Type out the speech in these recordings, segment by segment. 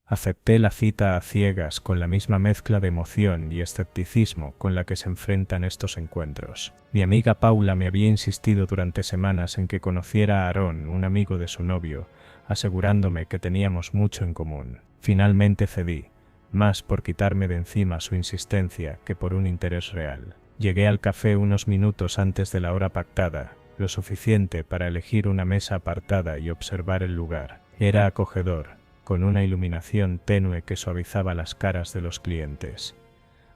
Acepté la cita a ciegas con la misma mezcla de emoción y escepticismo con la que se enfrentan estos encuentros. Mi amiga Paula me había insistido durante semanas en que conociera a Aarón, un amigo de su novio, asegurándome que teníamos mucho en común. Finalmente cedí, más por quitarme de encima su insistencia que por un interés real. Llegué al café unos minutos antes de la hora pactada, lo suficiente para elegir una mesa apartada y observar el lugar. Era acogedor, con una iluminación tenue que suavizaba las caras de los clientes.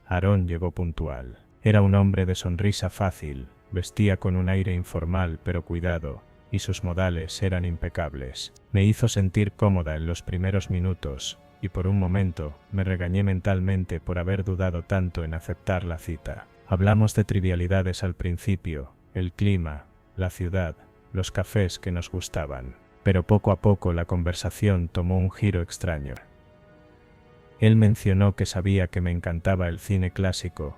Aarón llegó puntual. Era un hombre de sonrisa fácil, vestía con un aire informal pero cuidado, y sus modales eran impecables. Me hizo sentir cómoda en los primeros minutos, y por un momento me regañé mentalmente por haber dudado tanto en aceptar la cita. Hablamos de trivialidades al principio, el clima, la ciudad, los cafés que nos gustaban. Pero poco a poco la conversación tomó un giro extraño. Él mencionó que sabía que me encantaba el cine clásico,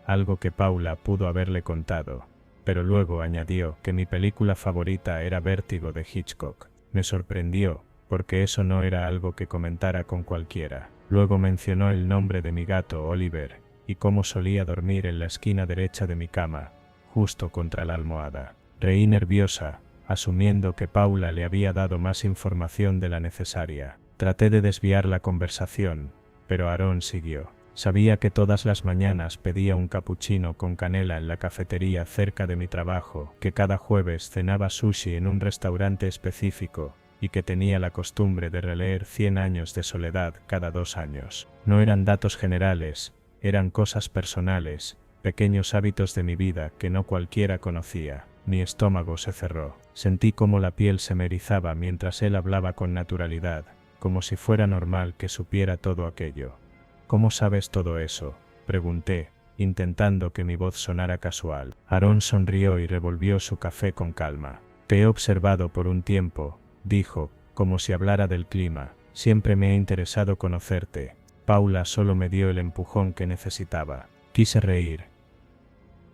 algo que Paula pudo haberle contado, pero luego añadió que mi película favorita era Vértigo de Hitchcock. Me sorprendió, porque eso no era algo que comentara con cualquiera. Luego mencionó el nombre de mi gato Oliver, y cómo solía dormir en la esquina derecha de mi cama, justo contra la almohada. Reí nerviosa, asumiendo que Paula le había dado más información de la necesaria. Traté de desviar la conversación, pero Aarón siguió. Sabía que todas las mañanas pedía un capuchino con canela en la cafetería cerca de mi trabajo, que cada jueves cenaba sushi en un restaurante específico, y que tenía la costumbre de releer 100 años de soledad cada 2 años. No eran datos generales, eran cosas personales, pequeños hábitos de mi vida que no cualquiera conocía. Mi estómago se cerró. Sentí cómo la piel se me erizaba mientras él hablaba con naturalidad, como si fuera normal que supiera todo aquello. ¿Cómo sabes todo eso?, pregunté, intentando que mi voz sonara casual. Aarón sonrió y revolvió su café con calma. Te he observado por un tiempo, dijo, como si hablara del clima. Siempre me ha interesado conocerte. Paula solo me dio el empujón que necesitaba. Quise reír.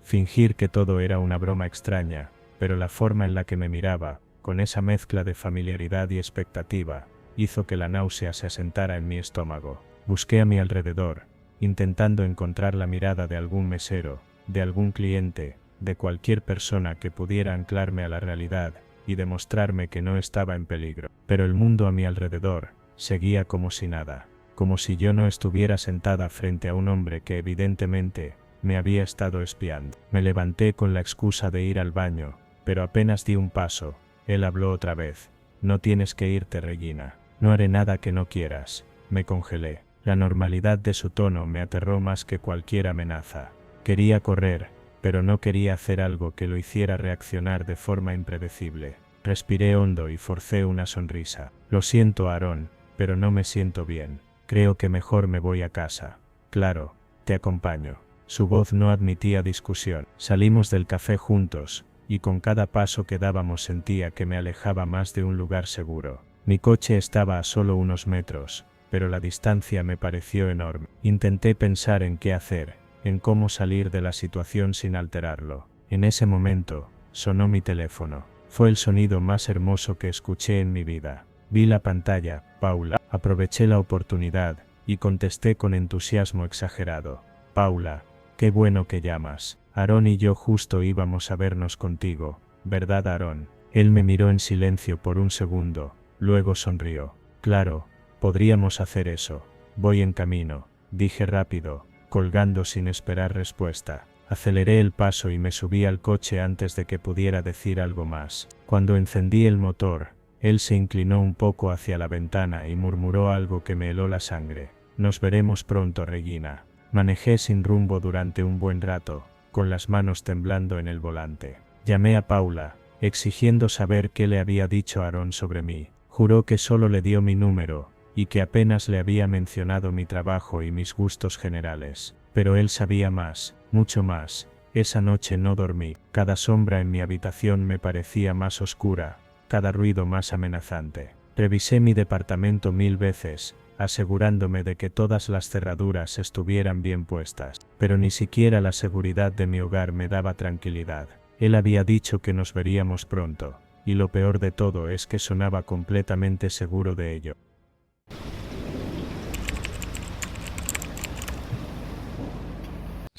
Fingir que todo era una broma extraña, pero la forma en la que me miraba, con esa mezcla de familiaridad y expectativa, hizo que la náusea se asentara en mi estómago. Busqué a mi alrededor, intentando encontrar la mirada de algún mesero, de algún cliente, de cualquier persona que pudiera anclarme a la realidad y demostrarme que no estaba en peligro. Pero el mundo a mi alrededor seguía como si nada, como si yo no estuviera sentada frente a un hombre que evidentemente me había estado espiando. Me levanté con la excusa de ir al baño, pero apenas di un paso, él habló otra vez. No tienes que irte, Regina. No haré nada que no quieras. Me congelé. La normalidad de su tono me aterró más que cualquier amenaza. Quería correr, pero no quería hacer algo que lo hiciera reaccionar de forma impredecible. Respiré hondo y forcé una sonrisa. Lo siento, Aarón, pero no me siento bien. Creo que mejor me voy a casa. Claro, te acompaño. Su voz no admitía discusión. Salimos del café juntos, y con cada paso que dábamos sentía que me alejaba más de un lugar seguro. Mi coche estaba a solo unos metros, pero la distancia me pareció enorme. Intenté pensar en qué hacer, en cómo salir de la situación sin alterarlo. En ese momento, sonó mi teléfono. Fue el sonido más hermoso que escuché en mi vida. Vi la pantalla, Paula. Aproveché la oportunidad, y contesté con entusiasmo exagerado. Paula, qué bueno que llamas. Aarón y yo justo íbamos a vernos contigo, ¿verdad, Aarón? Él me miró en silencio por un segundo, luego sonrió. Claro, podríamos hacer eso. Voy en camino, dije rápido, colgando sin esperar respuesta. Aceleré el paso y me subí al coche antes de que pudiera decir algo más. Cuando encendí el motor, él se inclinó un poco hacia la ventana y murmuró algo que me heló la sangre. Nos veremos pronto, Regina. Manejé sin rumbo durante un buen rato, con las manos temblando en el volante. Llamé a Paula, exigiendo saber qué le había dicho Aarón sobre mí. Juró que solo le dio mi número, y que apenas le había mencionado mi trabajo y mis gustos generales. Pero él sabía más, mucho más. Esa noche no dormí. Cada sombra en mi habitación me parecía más oscura, cada ruido más amenazante. Revisé mi departamento 1000 veces, asegurándome de que todas las cerraduras estuvieran bien puestas. Pero ni siquiera la seguridad de mi hogar me daba tranquilidad. Él había dicho que nos veríamos pronto, y lo peor de todo es que sonaba completamente seguro de ello.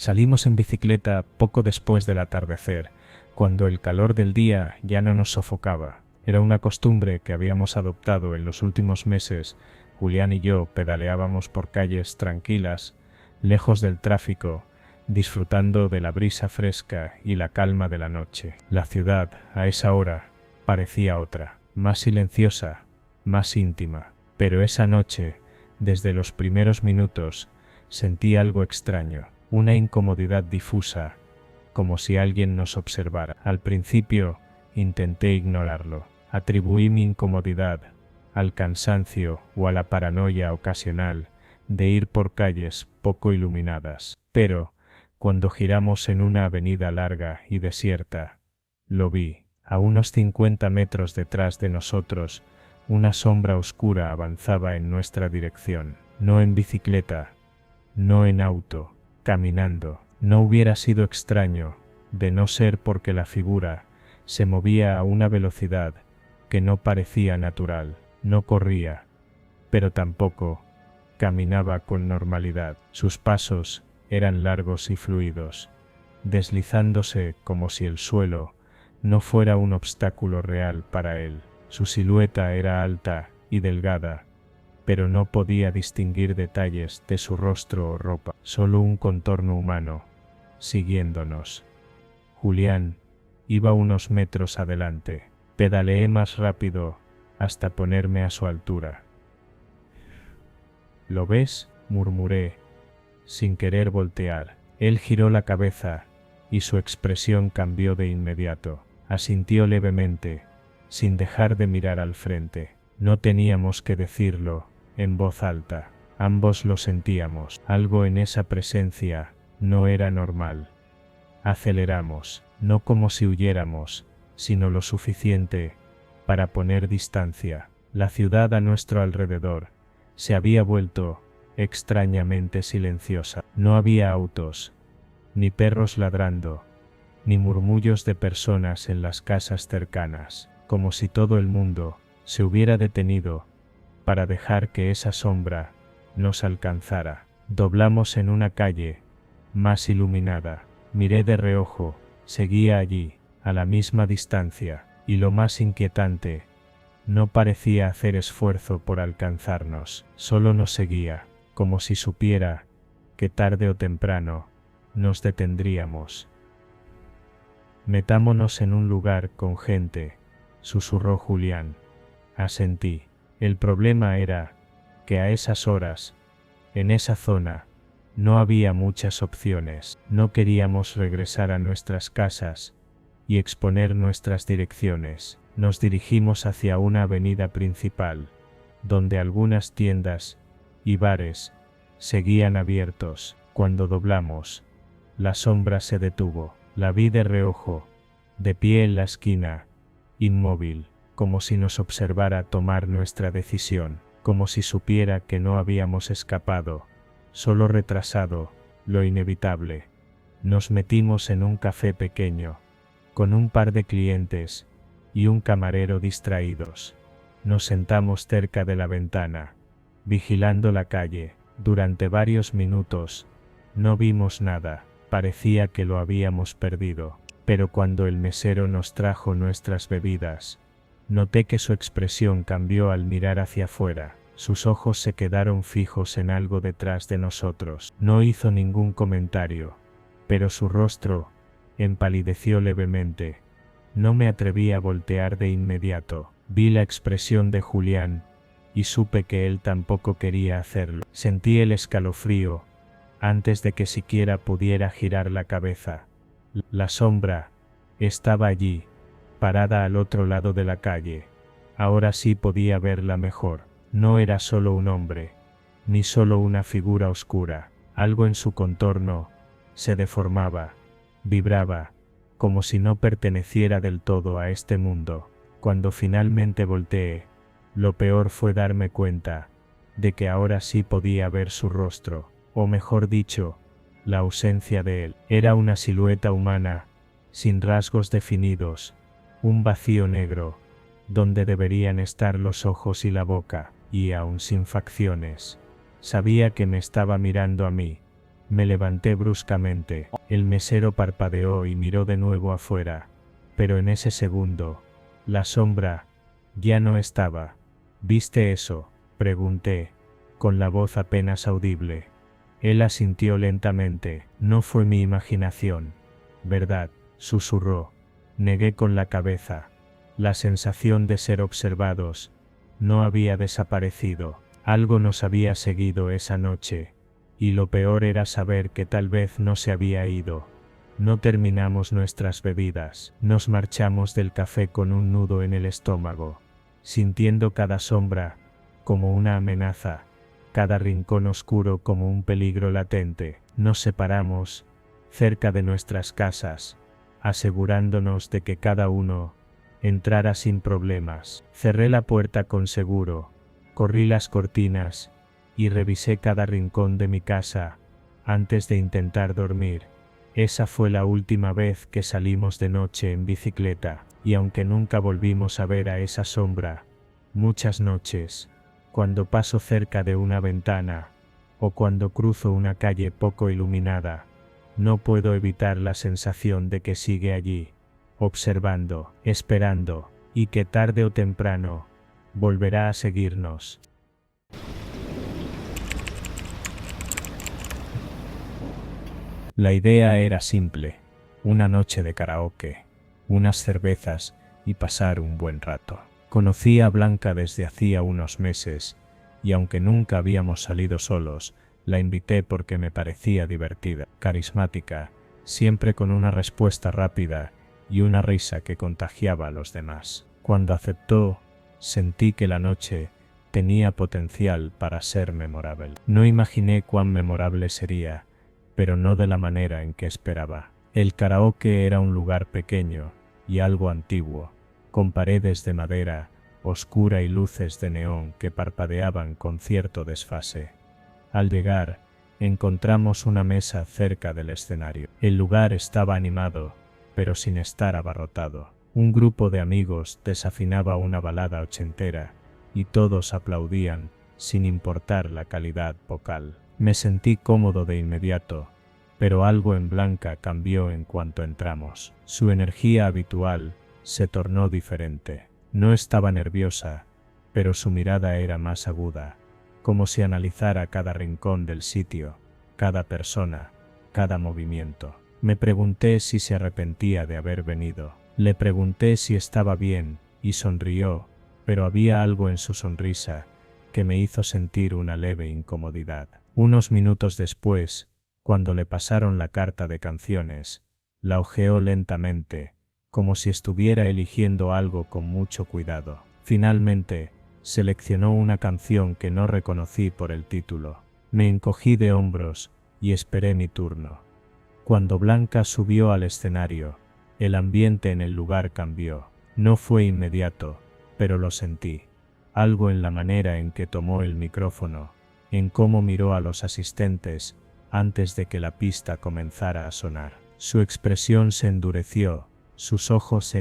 Salimos en bicicleta poco después del atardecer, cuando el calor del día ya no nos sofocaba. Era una costumbre que habíamos adoptado en los últimos meses. Julián y yo pedaleábamos por calles tranquilas, lejos del tráfico, disfrutando de la brisa fresca y la calma de la noche. La ciudad, a esa hora, parecía otra, más silenciosa, más íntima. Pero esa noche, desde los primeros minutos, sentí algo extraño, una incomodidad difusa, como si alguien nos observara. Al principio, intenté ignorarlo. Atribuí mi incomodidad al cansancio o a la paranoia ocasional de ir por calles poco iluminadas. Pero, cuando giramos en una avenida larga y desierta, lo vi. A unos 50 metros detrás de nosotros, una sombra oscura avanzaba en nuestra dirección. No en bicicleta, no en auto, caminando. No hubiera sido extraño, de no ser porque la figura se movía a una velocidad que no parecía natural. No corría, pero tampoco caminaba con normalidad. Sus pasos eran largos y fluidos, deslizándose como si el suelo no fuera un obstáculo real para él. Su silueta era alta y delgada, pero no podía distinguir detalles de su rostro o ropa, solo un contorno humano, siguiéndonos. Julián iba unos metros adelante. Pedaleé más rápido hasta ponerme a su altura. ¿Lo ves?, murmuré, sin querer voltear. Él giró la cabeza y su expresión cambió de inmediato. Asintió levemente, sin dejar de mirar al frente. No teníamos que decirlo en voz alta. Ambos lo sentíamos. Algo en esa presencia no era normal. Aceleramos, no como si huyéramos, sino lo suficiente para poner distancia. La ciudad a nuestro alrededor se había vuelto extrañamente silenciosa. No había autos, ni perros ladrando, ni murmullos de personas en las casas cercanas, como si todo el mundo se hubiera detenido para dejar que esa sombra nos alcanzara. Doblamos en una calle más iluminada. Miré de reojo, seguía allí, a la misma distancia, y lo más inquietante, no parecía hacer esfuerzo por alcanzarnos, solo nos seguía, como si supiera que tarde o temprano nos detendríamos. Metámonos en un lugar con gente, susurró Julián. Asentí. El problema era que a esas horas, en esa zona, no había muchas opciones. No queríamos regresar a nuestras casas y exponer nuestras direcciones. Nos dirigimos hacia una avenida principal, donde algunas tiendas y bares seguían abiertos. Cuando doblamos, la sombra se detuvo. La vi de reojo, de pie en la esquina, inmóvil, como si nos observara tomar nuestra decisión, como si supiera que no habíamos escapado, solo retrasado lo inevitable. Nos metimos en un café pequeño, con un par de clientes y un camarero distraídos. Nos sentamos cerca de la ventana, vigilando la calle. Durante varios minutos no vimos nada, parecía que lo habíamos perdido, pero cuando el mesero nos trajo nuestras bebidas, noté que su expresión cambió al mirar hacia afuera. Sus ojos se quedaron fijos en algo detrás de nosotros. No hizo ningún comentario, pero su rostro empalideció levemente. No me atreví a voltear de inmediato. Vi la expresión de Julián y supe que él tampoco quería hacerlo. Sentí el escalofrío antes de que siquiera pudiera girar la cabeza. La sombra estaba allí, parada al otro lado de la calle. Ahora sí podía verla mejor. No era solo un hombre, ni solo una figura oscura. Algo en su contorno se deformaba, vibraba, como si no perteneciera del todo a este mundo. Cuando finalmente volteé, lo peor fue darme cuenta de que ahora sí podía ver su rostro, o mejor dicho, la ausencia de él. Era una silueta humana, sin rasgos definidos, un vacío negro, donde deberían estar los ojos y la boca, y aún sin facciones. Sabía que me estaba mirando a mí, Me levanté bruscamente. El mesero parpadeó y miró de nuevo afuera. Pero en ese segundo, la sombra ya no estaba. ¿Viste eso?, pregunté, con la voz apenas audible. Él asintió lentamente. No fue mi imaginación, ¿verdad?, susurró. Negué con la cabeza. La sensación de ser observados no había desaparecido. Algo nos había seguido esa noche, y lo peor era saber que tal vez no se había ido. No terminamos nuestras bebidas. Nos marchamos del café con un nudo en el estómago, sintiendo cada sombra como una amenaza, cada rincón oscuro como un peligro latente. Nos separamos cerca de nuestras casas, asegurándonos de que cada uno entrara sin problemas. Cerré la puerta con seguro, corrí las cortinas y revisé cada rincón de mi casa antes de intentar dormir. Esa fue la última vez que salimos de noche en bicicleta, y aunque nunca volvimos a ver a esa sombra, muchas noches, cuando paso cerca de una ventana, o cuando cruzo una calle poco iluminada, no puedo evitar la sensación de que sigue allí, observando, esperando, y que tarde o temprano volverá a seguirnos. La idea era simple: una noche de karaoke, unas cervezas y pasar un buen rato. Conocí a Blanca desde hacía unos meses, y aunque nunca habíamos salido solos, la invité porque me parecía divertida, carismática, siempre con una respuesta rápida y una risa que contagiaba a los demás. Cuando aceptó, sentí que la noche tenía potencial para ser memorable. No imaginé cuán memorable sería, pero no de la manera en que esperaba. El karaoke era un lugar pequeño y algo antiguo, con paredes de madera oscura y luces de neón que parpadeaban con cierto desfase. Al llegar, encontramos una mesa cerca del escenario. El lugar estaba animado, pero sin estar abarrotado. Un grupo de amigos desafinaba una balada ochentera, y todos aplaudían, sin importar la calidad vocal. Me sentí cómodo de inmediato, pero algo en Blanca cambió en cuanto entramos. Su energía habitual se tornó diferente. No estaba nerviosa, pero su mirada era más aguda, como si analizara cada rincón del sitio, cada persona, cada movimiento. Me pregunté si se arrepentía de haber venido. Le pregunté si estaba bien, y sonrió, pero había algo en su sonrisa que me hizo sentir una leve incomodidad. Unos minutos después, cuando le pasaron la carta de canciones, la hojeó lentamente, como si estuviera eligiendo algo con mucho cuidado. Finalmente, seleccionó una canción que no reconocí por el título. Me encogí de hombros y esperé mi turno. Cuando Blanca subió al escenario, el ambiente en el lugar cambió. No fue inmediato, pero lo sentí. Algo en la manera en que tomó el micrófono, en cómo miró a los asistentes antes de que la pista comenzara a sonar. Su expresión se endureció, sus ojos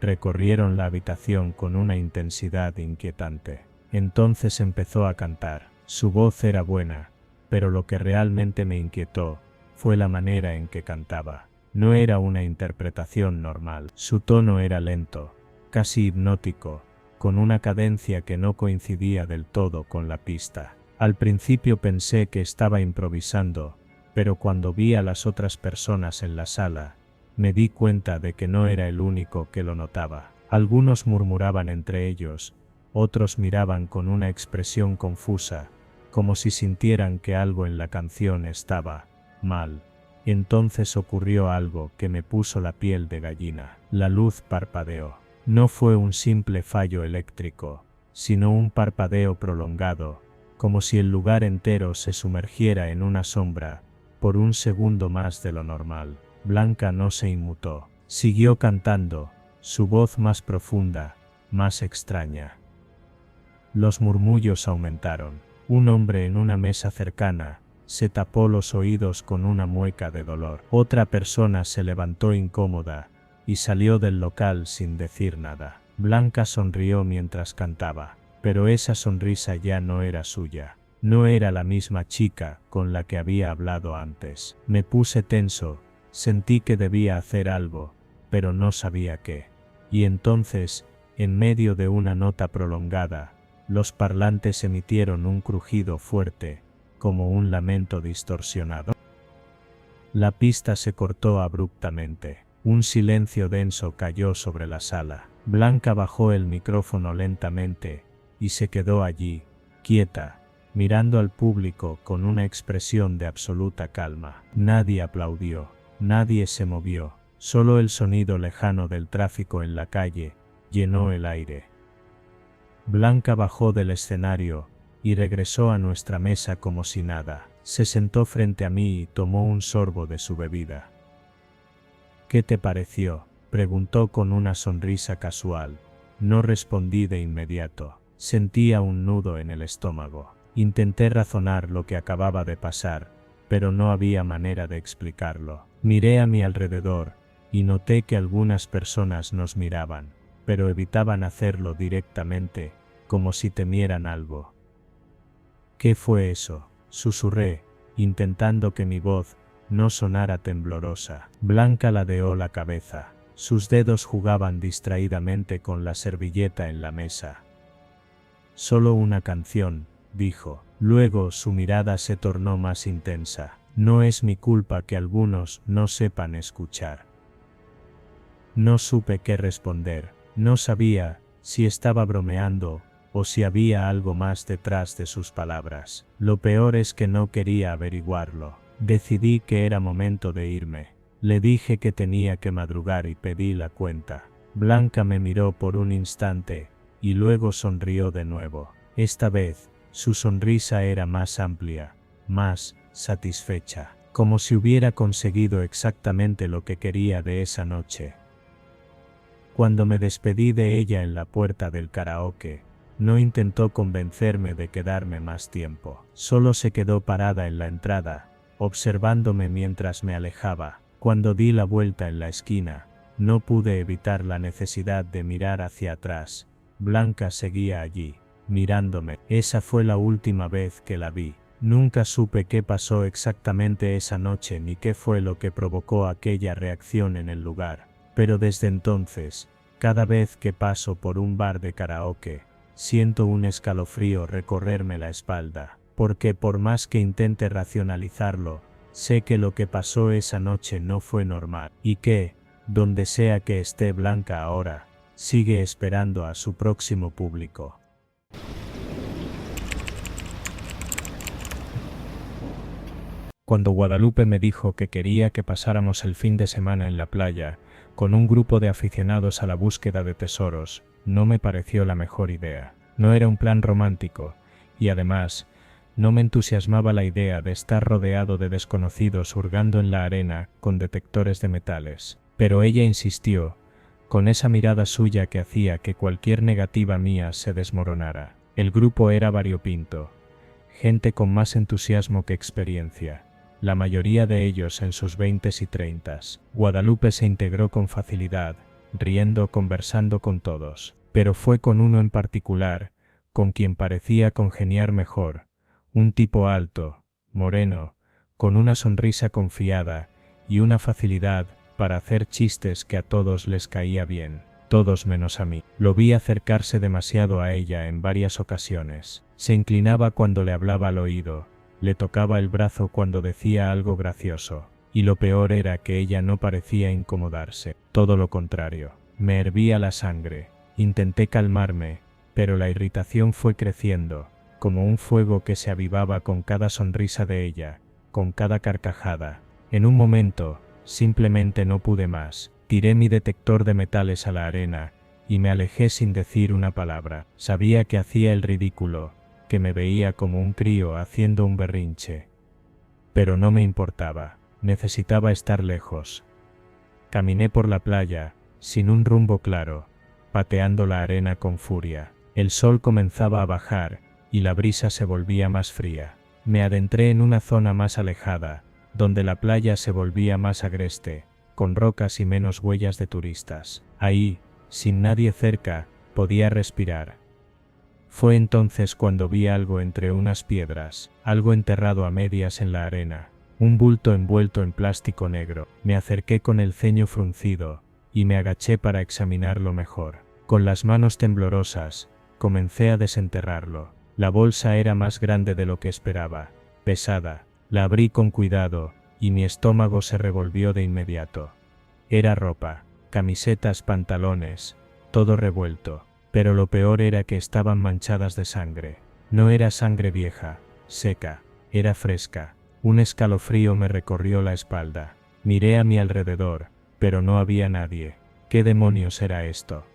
recorrieron la habitación con una intensidad inquietante. Entonces empezó a cantar. Su voz era buena, pero lo que realmente me inquietó fue la manera en que cantaba. No era una interpretación normal. Su tono era lento, casi hipnótico, con una cadencia que no coincidía del todo con la pista. Al principio pensé que estaba improvisando, pero cuando vi a las otras personas en la sala, me di cuenta de que no era el único que lo notaba. Algunos murmuraban entre ellos, otros miraban con una expresión confusa, como si sintieran que algo en la canción estaba mal. Entonces ocurrió algo que me puso la piel de gallina. La luz parpadeó. No fue un simple fallo eléctrico, sino un parpadeo prolongado, como si el lugar entero se sumergiera en una sombra por un segundo más de lo normal. Blanca no se inmutó. Siguió cantando, su voz más profunda, más extraña. Los murmullos aumentaron. Un hombre en una mesa cercana se tapó los oídos con una mueca de dolor. Otra persona se levantó incómoda y salió del local sin decir nada. Blanca sonrió mientras cantaba, pero esa sonrisa ya no era suya. No era la misma chica con la que había hablado antes. Me puse tenso, sentí que debía hacer algo, pero no sabía qué. Y entonces, en medio de una nota prolongada, los parlantes emitieron un crujido fuerte, como un lamento distorsionado. La pista se cortó abruptamente. Un silencio denso cayó sobre la sala. Blanca bajó el micrófono lentamente y se quedó allí, quieta, mirando al público con una expresión de absoluta calma. Nadie aplaudió, nadie se movió, solo el sonido lejano del tráfico en la calle llenó el aire. Blanca bajó del escenario y regresó a nuestra mesa como si nada. Se sentó frente a mí y tomó un sorbo de su bebida. ¿Qué te pareció?, preguntó con una sonrisa casual. No respondí de inmediato. Sentía un nudo en el estómago. Intenté razonar lo que acababa de pasar, pero no había manera de explicarlo. Miré a mi alrededor y noté que algunas personas nos miraban, pero evitaban hacerlo directamente, como si temieran algo. ¿Qué fue eso?, susurré, intentando que mi voz no sonara temblorosa. Blanca ladeó la cabeza. Sus dedos jugaban distraídamente con la servilleta en la mesa. Solo una canción, dijo. Luego su mirada se tornó más intensa. No es mi culpa que algunos no sepan escuchar. No supe qué responder. No sabía si estaba bromeando o si había algo más detrás de sus palabras. Lo peor es que no quería averiguarlo. Decidí que era momento de irme. Le dije que tenía que madrugar y pedí la cuenta. Blanca me miró por un instante y luego sonrió de nuevo. Esta vez, su sonrisa era más amplia, más satisfecha, como si hubiera conseguido exactamente lo que quería de esa noche. Cuando me despedí de ella en la puerta del karaoke, no intentó convencerme de quedarme más tiempo. Solo se quedó parada en la entrada, observándome mientras me alejaba. Cuando di la vuelta en la esquina, no pude evitar la necesidad de mirar hacia atrás. Blanca seguía allí, mirándome. Esa fue la última vez que la vi. Nunca supe qué pasó exactamente esa noche ni qué fue lo que provocó aquella reacción en el lugar. Pero desde entonces, cada vez que paso por un bar de karaoke, siento un escalofrío recorrerme la espalda, porque por más que intente racionalizarlo, sé que lo que pasó esa noche no fue normal, y que, donde sea que esté Blanca ahora, sigue esperando a su próximo público. Cuando Guadalupe me dijo que quería que pasáramos el fin de semana en la playa, con un grupo de aficionados a la búsqueda de tesoros, no me pareció la mejor idea. No era un plan romántico, y además, no me entusiasmaba la idea de estar rodeado de desconocidos hurgando en la arena con detectores de metales. Pero ella insistió, con esa mirada suya que hacía que cualquier negativa mía se desmoronara. El grupo era variopinto, gente con más entusiasmo que experiencia, la mayoría de ellos en sus 20s y 30s. Guadalupe se integró con facilidad, riendo, conversando con todos. Pero fue con uno en particular, con quien parecía congeniar mejor, un tipo alto, moreno, con una sonrisa confiada y una facilidad para hacer chistes que a todos les caía bien, todos menos a mí. Lo vi acercarse demasiado a ella en varias ocasiones. Se inclinaba cuando le hablaba al oído, le tocaba el brazo cuando decía algo gracioso, y lo peor era que ella no parecía incomodarse, todo lo contrario. Me hervía la sangre. Intenté calmarme, pero la irritación fue creciendo, como un fuego que se avivaba con cada sonrisa de ella, con cada carcajada. En un momento, simplemente no pude más. Tiré mi detector de metales a la arena y me alejé sin decir una palabra. Sabía que hacía el ridículo, que me veía como un crío haciendo un berrinche. Pero no me importaba, necesitaba estar lejos. Caminé por la playa, sin un rumbo claro, pateando la arena con furia. El sol comenzaba a bajar y la brisa se volvía más fría. Me adentré en una zona más alejada, donde la playa se volvía más agreste, con rocas y menos huellas de turistas. Ahí, sin nadie cerca, podía respirar. Fue entonces cuando vi algo entre unas piedras, algo enterrado a medias en la arena, un bulto envuelto en plástico negro. Me acerqué con el ceño fruncido, y me agaché para examinarlo mejor. Con las manos temblorosas, comencé a desenterrarlo. La bolsa era más grande de lo que esperaba, pesada. La abrí con cuidado, y mi estómago se revolvió de inmediato. Era ropa, camisetas, pantalones, todo revuelto, pero lo peor era que estaban manchadas de sangre. No era sangre vieja, seca, era fresca. Un escalofrío me recorrió la espalda. Miré a mi alrededor, pero no había nadie. ¿Qué demonios era esto?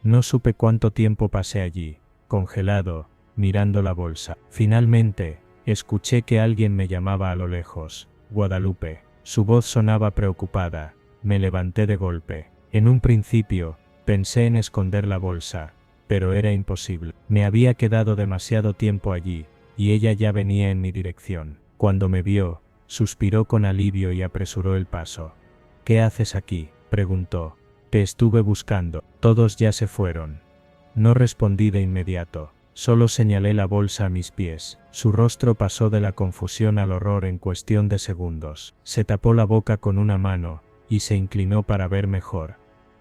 No supe cuánto tiempo pasé allí, congelado, mirando la bolsa. Finalmente, escuché que alguien me llamaba a lo lejos. Guadalupe. Su voz sonaba preocupada. Me levanté de golpe. En un principio, pensé en esconder la bolsa, pero era imposible. Me había quedado demasiado tiempo allí, y ella ya venía en mi dirección. Cuando me vio, suspiró con alivio y apresuró el paso. ¿Qué haces aquí?, preguntó. Te estuve buscando. Todos ya se fueron. No respondí de inmediato. Solo señalé la bolsa a mis pies. Su rostro pasó de la confusión al horror en cuestión de segundos. Se tapó la boca con una mano, y se inclinó para ver mejor.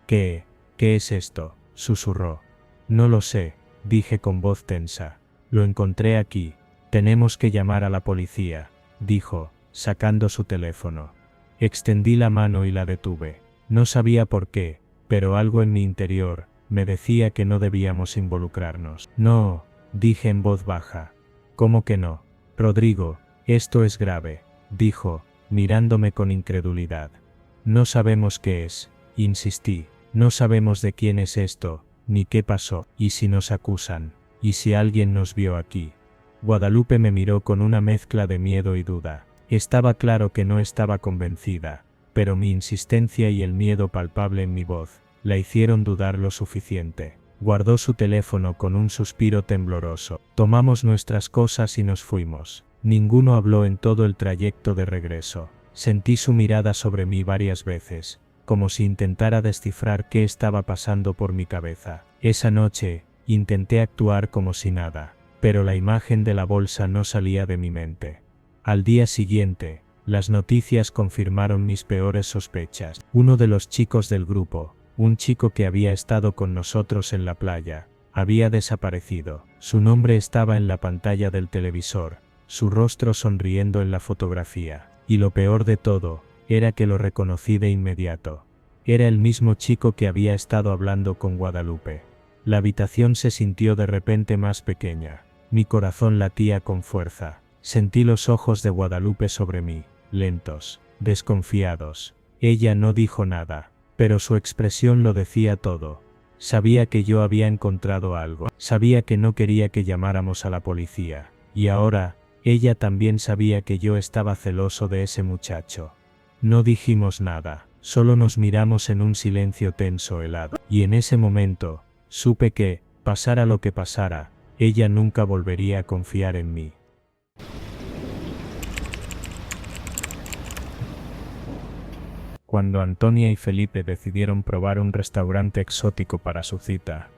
¿Qué es esto?, susurró. No lo sé, dije con voz tensa. Lo encontré aquí. Tenemos que llamar a la policía, dijo, sacando su teléfono. Extendí la mano y la detuve. No sabía por qué, pero algo en mi interior me decía que no debíamos involucrarnos. No, dije en voz baja. ¿Cómo que no? Rodrigo, esto es grave, dijo, mirándome con incredulidad. No sabemos qué es, insistí. No sabemos de quién es esto, ni qué pasó. ¿Y si nos acusan? ¿Y si alguien nos vio aquí? Guadalupe me miró con una mezcla de miedo y duda. Estaba claro que no estaba convencida, pero mi insistencia y el miedo palpable en mi voz la hicieron dudar lo suficiente. Guardó su teléfono con un suspiro tembloroso. Tomamos nuestras cosas y nos fuimos. Ninguno habló en todo el trayecto de regreso. Sentí su mirada sobre mí varias veces, como si intentara descifrar qué estaba pasando por mi cabeza. Esa noche, intenté actuar como si nada, pero la imagen de la bolsa no salía de mi mente. Al día siguiente, las noticias confirmaron mis peores sospechas. Uno de los chicos del grupo, un chico que había estado con nosotros en la playa, había desaparecido. Su nombre estaba en la pantalla del televisor, su rostro sonriendo en la fotografía. Y lo peor de todo, era que lo reconocí de inmediato. Era el mismo chico que había estado hablando con Guadalupe. La habitación se sintió de repente más pequeña. Mi corazón latía con fuerza. Sentí los ojos de Guadalupe sobre mí, lentos, desconfiados. Ella no dijo nada, pero su expresión lo decía todo. Sabía que yo había encontrado algo. Sabía que no quería que llamáramos a la policía. Y ahora, ella también sabía que yo estaba celoso de ese muchacho. No dijimos nada, solo nos miramos en un silencio tenso helado. Y en ese momento, supe que, pasara lo que pasara, ella nunca volvería a confiar en mí. Cuando Antonia y Felipe decidieron probar un restaurante exótico para su cita,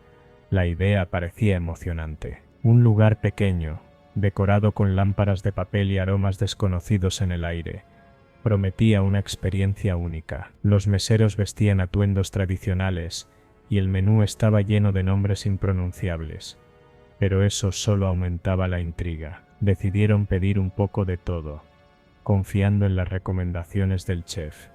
la idea parecía emocionante. Un lugar pequeño, decorado con lámparas de papel y aromas desconocidos en el aire, prometía una experiencia única. Los meseros vestían atuendos tradicionales, y el menú estaba lleno de nombres impronunciables. Pero eso solo aumentaba la intriga. Decidieron pedir un poco de todo, confiando en las recomendaciones del chef.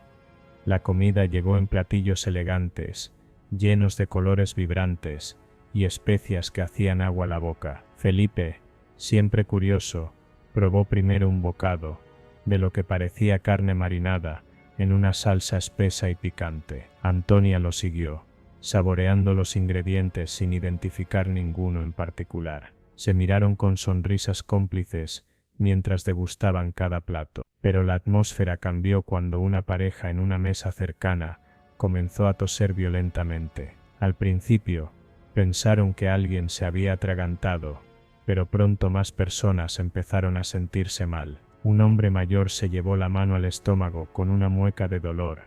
La comida llegó en platillos elegantes, llenos de colores vibrantes y especias que hacían agua a la boca. Felipe, siempre curioso, probó primero un bocado, de lo que parecía carne marinada, en una salsa espesa y picante. Antonia lo siguió, saboreando los ingredientes sin identificar ninguno en particular. Se miraron con sonrisas cómplices, mientras degustaban cada plato. Pero la atmósfera cambió cuando una pareja en una mesa cercana comenzó a toser violentamente. Al principio, pensaron que alguien se había atragantado, pero pronto más personas empezaron a sentirse mal. Un hombre mayor se llevó la mano al estómago con una mueca de dolor,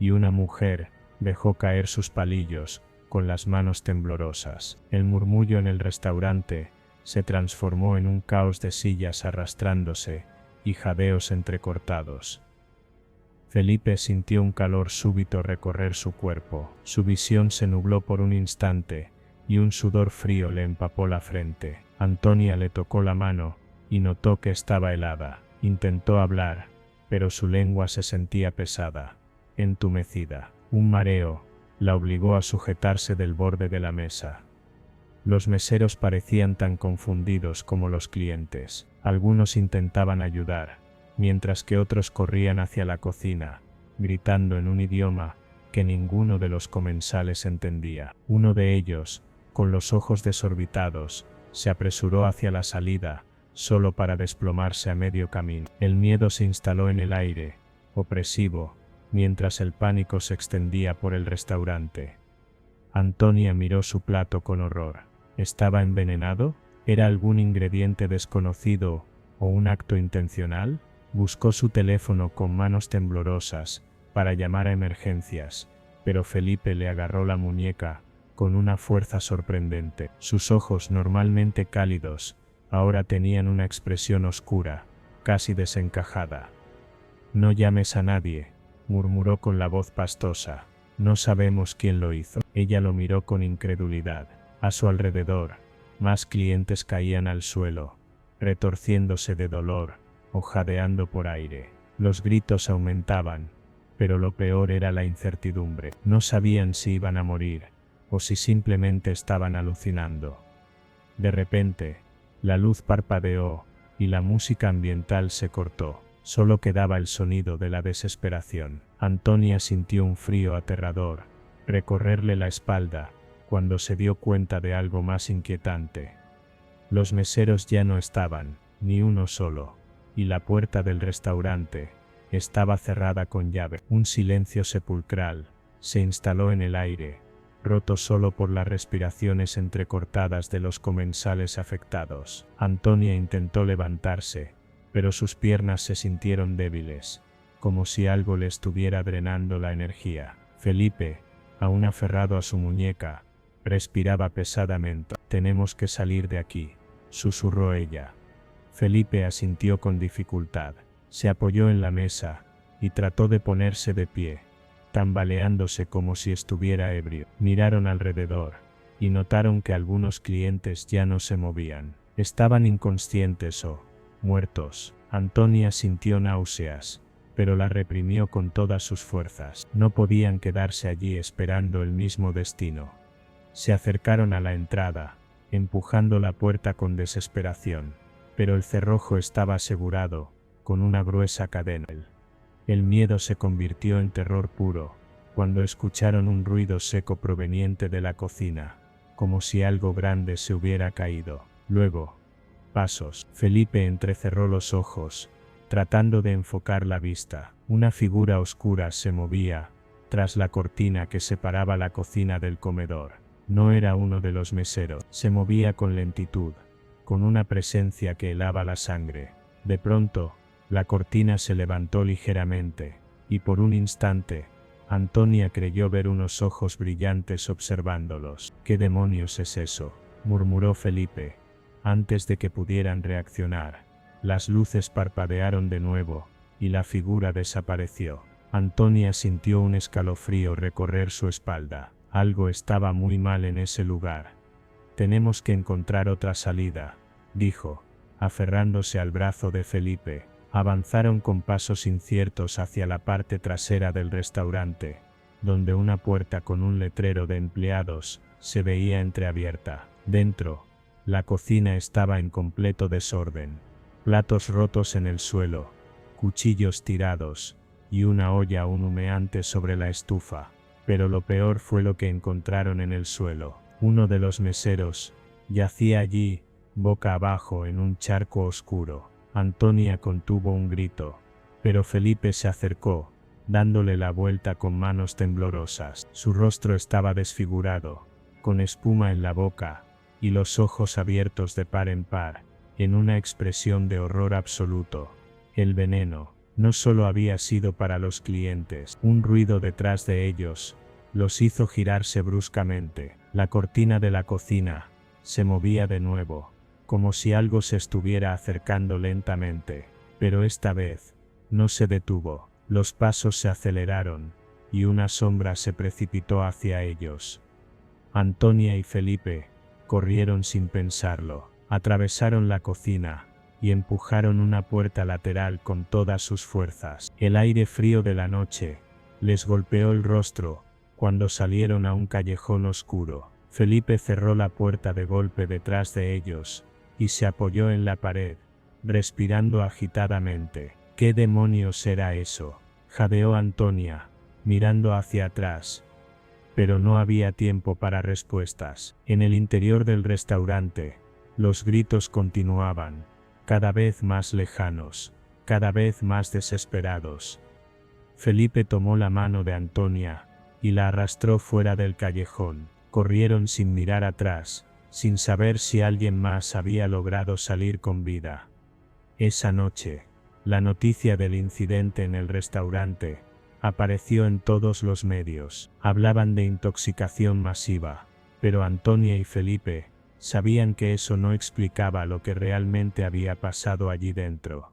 y una mujer dejó caer sus palillos, con las manos temblorosas. El murmullo en el restaurante se transformó en un caos de sillas arrastrándose y jadeos entrecortados. Felipe sintió un calor súbito recorrer su cuerpo. Su visión se nubló por un instante, y un sudor frío le empapó la frente. Antonia le tocó la mano, y notó que estaba helada. Intentó hablar, pero su lengua se sentía pesada, entumecida. Un mareo la obligó a sujetarse del borde de la mesa. Los meseros parecían tan confundidos como los clientes. Algunos intentaban ayudar, mientras que otros corrían hacia la cocina, gritando en un idioma que ninguno de los comensales entendía. Uno de ellos, con los ojos desorbitados, se apresuró hacia la salida, solo para desplomarse a medio camino. El miedo se instaló en el aire, opresivo, mientras el pánico se extendía por el restaurante. Antonia miró su plato con horror. ¿Estaba envenenado? ¿Era algún ingrediente desconocido o un acto intencional? Buscó su teléfono con manos temblorosas para llamar a emergencias, pero Felipe le agarró la muñeca con una fuerza sorprendente. Sus ojos, normalmente cálidos, ahora tenían una expresión oscura, casi desencajada. «No llames a nadie», murmuró con la voz pastosa. «No sabemos quién lo hizo». Ella lo miró con incredulidad. A su alrededor, más clientes caían al suelo, retorciéndose de dolor o jadeando por aire. Los gritos aumentaban, pero lo peor era la incertidumbre. No sabían si iban a morir o si simplemente estaban alucinando. De repente, la luz parpadeó y la música ambiental se cortó. Solo quedaba el sonido de la desesperación. Antonia sintió un frío aterrador recorrerle la espalda cuando se dio cuenta de algo más inquietante. Los meseros ya no estaban, ni uno solo, y la puerta del restaurante estaba cerrada con llave. Un silencio sepulcral se instaló en el aire, roto solo por las respiraciones entrecortadas de los comensales afectados. Antonia intentó levantarse, pero sus piernas se sintieron débiles, como si algo le estuviera drenando la energía. Felipe, aún aferrado a su muñeca, respiraba pesadamente. «Tenemos que salir de aquí», susurró ella. Felipe asintió con dificultad. Se apoyó en la mesa y trató de ponerse de pie, tambaleándose como si estuviera ebrio. Miraron alrededor y notaron que algunos clientes ya no se movían. Estaban inconscientes o muertos. Antonia sintió náuseas, pero la reprimió con todas sus fuerzas. No podían quedarse allí esperando el mismo destino. Se acercaron a la entrada, empujando la puerta con desesperación, pero el cerrojo estaba asegurado con una gruesa cadena. El miedo se convirtió en terror puro cuando escucharon un ruido seco proveniente de la cocina, como si algo grande se hubiera caído. Luego, pasos. Felipe entrecerró los ojos, tratando de enfocar la vista. Una figura oscura se movía tras la cortina que separaba la cocina del comedor. No era uno de los meseros. Se movía con lentitud, con una presencia que helaba la sangre. De pronto, la cortina se levantó ligeramente, y por un instante, Antonia creyó ver unos ojos brillantes observándolos. «¿Qué demonios es eso?», murmuró Felipe. Antes de que pudieran reaccionar, las luces parpadearon de nuevo, y la figura desapareció. Antonia sintió un escalofrío recorrer su espalda. Algo estaba muy mal en ese lugar. «Tenemos que encontrar otra salida», dijo, aferrándose al brazo de Felipe. Avanzaron con pasos inciertos hacia la parte trasera del restaurante, donde una puerta con un letrero de empleados se veía entreabierta. Dentro, la cocina estaba en completo desorden. Platos rotos en el suelo, cuchillos tirados, y una olla aún humeante sobre la estufa. Pero lo peor fue lo que encontraron en el suelo. Uno de los meseros yacía allí, boca abajo en un charco oscuro. Antonia contuvo un grito, pero Felipe se acercó, dándole la vuelta con manos temblorosas. Su rostro estaba desfigurado, con espuma en la boca, y los ojos abiertos de par en par, en una expresión de horror absoluto. El veneno no solo había sido para los clientes. Un ruido detrás de ellos los hizo girarse bruscamente. La cortina de la cocina se movía de nuevo, como si algo se estuviera acercando lentamente, pero esta vez no se detuvo. Los pasos se aceleraron, y una sombra se precipitó hacia ellos. Antonia y Felipe corrieron sin pensarlo, atravesaron la cocina y empujaron una puerta lateral con todas sus fuerzas. El aire frío de la noche les golpeó el rostro cuando salieron a un callejón oscuro. Felipe cerró la puerta de golpe detrás de ellos y se apoyó en la pared, respirando agitadamente. ¿Qué demonios era eso?, jadeó Antonia, mirando hacia atrás. Pero no había tiempo para respuestas. En el interior del restaurante, los gritos continuaban, cada vez más lejanos, cada vez más desesperados. Felipe tomó la mano de Antonia y la arrastró fuera del callejón. Corrieron sin mirar atrás, sin saber si alguien más había logrado salir con vida. Esa noche, la noticia del incidente en el restaurante apareció en todos los medios. Hablaban de intoxicación masiva, pero Antonia y Felipe sabían que eso no explicaba lo que realmente había pasado allí dentro.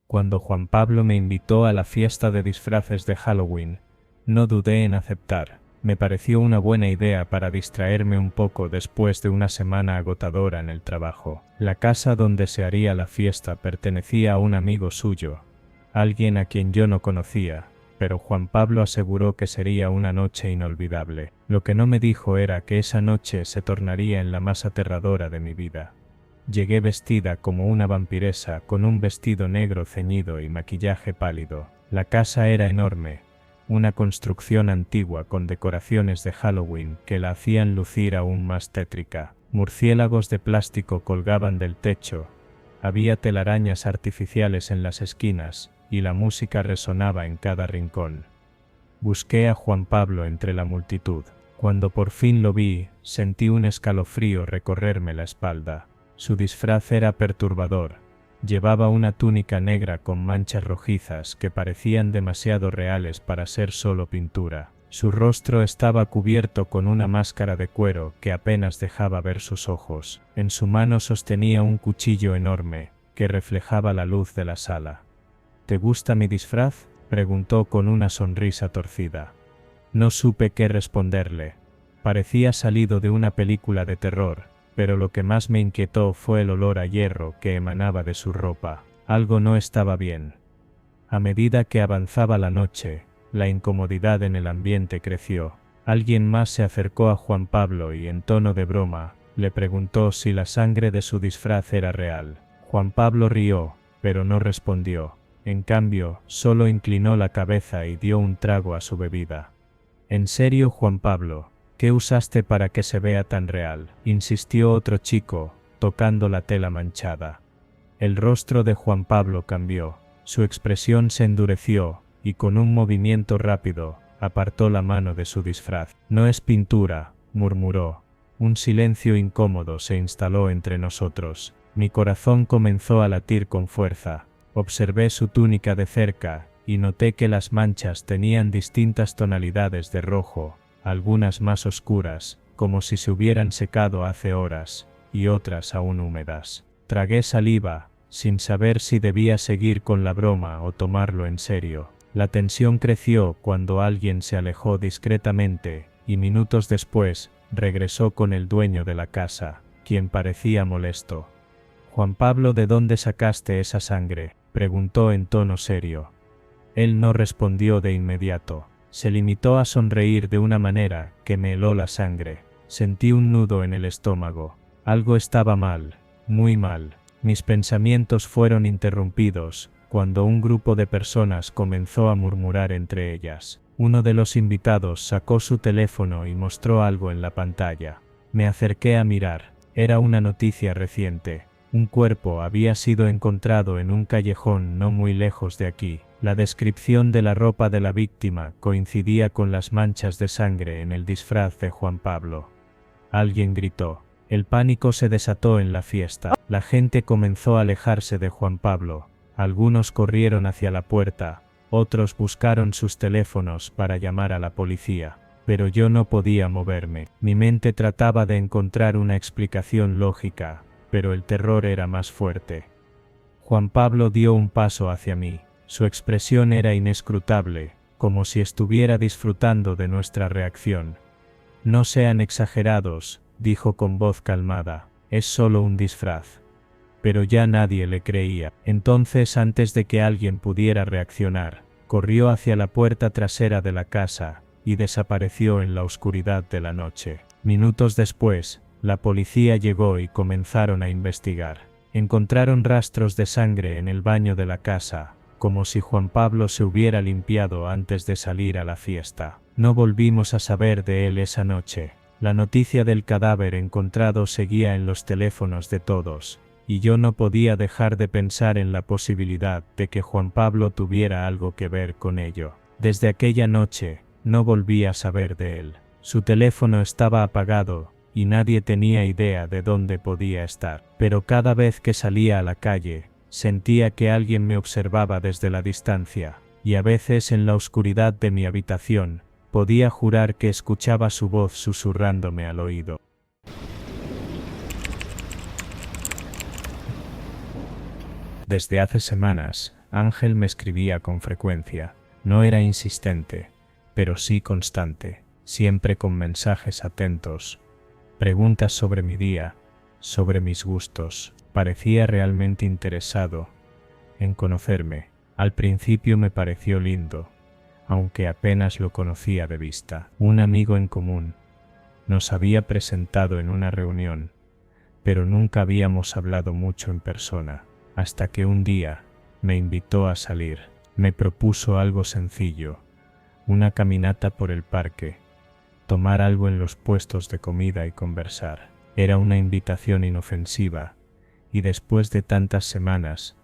Cuando Juan Pablo me invitó a la fiesta de disfraces de Halloween, no dudé en aceptar. Me pareció una buena idea para distraerme un poco después de una semana agotadora en el trabajo. La casa donde se haría la fiesta pertenecía a un amigo suyo, alguien a quien yo no conocía, pero Juan Pablo aseguró que sería una noche inolvidable. Lo que no me dijo era que esa noche se tornaría en la más aterradora de mi vida. Llegué vestida como una vampiresa, con un vestido negro ceñido y maquillaje pálido. La casa era enorme, una construcción antigua con decoraciones de Halloween que la hacían lucir aún más tétrica. Murciélagos de plástico colgaban del techo, había telarañas artificiales en las esquinas, y la música resonaba en cada rincón. Busqué a Juan Pablo entre la multitud. Cuando por fin lo vi, sentí un escalofrío recorrerme la espalda. Su disfraz era perturbador. Llevaba una túnica negra con manchas rojizas que parecían demasiado reales para ser solo pintura. Su rostro estaba cubierto con una máscara de cuero que apenas dejaba ver sus ojos. En su mano sostenía un cuchillo enorme que reflejaba la luz de la sala. ¿Te gusta mi disfraz?, preguntó con una sonrisa torcida. No supe qué responderle. Parecía salido de una película de terror, pero lo que más me inquietó fue el olor a hierro que emanaba de su ropa. Algo no estaba bien. A medida que avanzaba la noche, la incomodidad en el ambiente creció. Alguien más se acercó a Juan Pablo y, en tono de broma, le preguntó si la sangre de su disfraz era real. Juan Pablo rió, pero no respondió. En cambio, solo inclinó la cabeza y dio un trago a su bebida. «¿En serio, Juan Pablo? ¿Qué usaste para que se vea tan real?», insistió otro chico, tocando la tela manchada. El rostro de Juan Pablo cambió, su expresión se endureció, y con un movimiento rápido, apartó la mano de su disfraz. «No es pintura», murmuró. Un silencio incómodo se instaló entre nosotros. Mi corazón comenzó a latir con fuerza. Observé su túnica de cerca, y noté que las manchas tenían distintas tonalidades de rojo, algunas más oscuras, como si se hubieran secado hace horas, y otras aún húmedas. Tragué saliva, sin saber si debía seguir con la broma o tomarlo en serio. La tensión creció cuando alguien se alejó discretamente, y minutos después, regresó con el dueño de la casa, quien parecía molesto. «Juan Pablo, ¿de dónde sacaste esa sangre?», preguntó en tono serio. Él no respondió de inmediato. Se limitó a sonreír de una manera que me heló la sangre. Sentí un nudo en el estómago. Algo estaba mal, muy mal. Mis pensamientos fueron interrumpidos cuando un grupo de personas comenzó a murmurar entre ellas. Uno de los invitados sacó su teléfono y mostró algo en la pantalla. Me acerqué a mirar. Era una noticia reciente. Un cuerpo había sido encontrado en un callejón no muy lejos de aquí. La descripción de la ropa de la víctima coincidía con las manchas de sangre en el disfraz de Juan Pablo. Alguien gritó. El pánico se desató en la fiesta. La gente comenzó a alejarse de Juan Pablo, Algunos corrieron hacia la puerta, otros buscaron sus teléfonos para llamar a la policía. Pero yo no podía moverme. Mi mente trataba de encontrar una explicación lógica, pero el terror era más fuerte. Juan Pablo dio un paso hacia mí. Su expresión era inescrutable, como si estuviera disfrutando de nuestra reacción. No sean exagerados, dijo con voz calmada, es solo un disfraz. Pero ya nadie le creía. Entonces, antes de que alguien pudiera reaccionar, corrió hacia la puerta trasera de la casa y desapareció en la oscuridad de la noche. Minutos después, la policía llegó y comenzaron a investigar. Encontraron rastros de sangre en el baño de la casa, como si Juan Pablo se hubiera limpiado antes de salir a la fiesta. No volvimos a saber de él esa noche. La noticia del cadáver encontrado seguía en los teléfonos de todos, y yo no podía dejar de pensar en la posibilidad de que Juan Pablo tuviera algo que ver con ello. Desde aquella noche, no volví a saber de él. Su teléfono estaba apagado, y nadie tenía idea de dónde podía estar. Pero cada vez que salía a la calle, sentía que alguien me observaba desde la distancia, y a veces en la oscuridad de mi habitación, podía jurar que escuchaba su voz susurrándome al oído. Desde hace semanas, Ángel me escribía con frecuencia. No era insistente, pero sí constante, siempre con mensajes atentos, preguntas sobre mi día, sobre mis gustos. Parecía realmente interesado en conocerme. Al principio me pareció lindo, aunque apenas lo conocía de vista. Un amigo en común nos había presentado en una reunión, pero nunca habíamos hablado mucho en persona, hasta que un día me invitó a salir. Me propuso algo sencillo, una caminata por el parque, tomar algo en los puestos de comida y conversar. Era una invitación inofensiva, y después de tantas semanas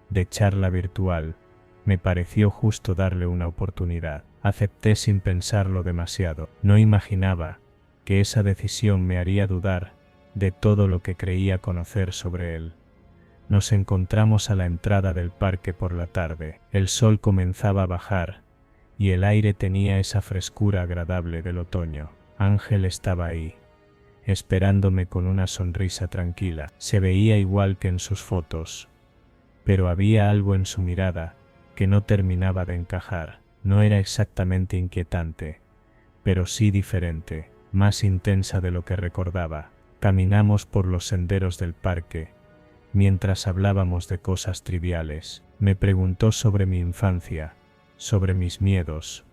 de charla virtual, me pareció justo darle una oportunidad. Acepté sin pensarlo demasiado. No imaginaba que esa decisión me haría dudar de todo lo que creía conocer sobre él. Nos encontramos a la entrada del parque por la tarde. El sol comenzaba a bajar, y el aire tenía esa frescura agradable del otoño. Ángel estaba ahí, esperándome con una sonrisa tranquila. Se veía igual que en sus fotos, pero había algo en su mirada que no terminaba de encajar. No era exactamente inquietante, pero sí diferente, más intensa de lo que recordaba. Caminamos por los senderos del parque, mientras hablábamos de cosas triviales. Me preguntó sobre mi infancia, sobre mis miedos,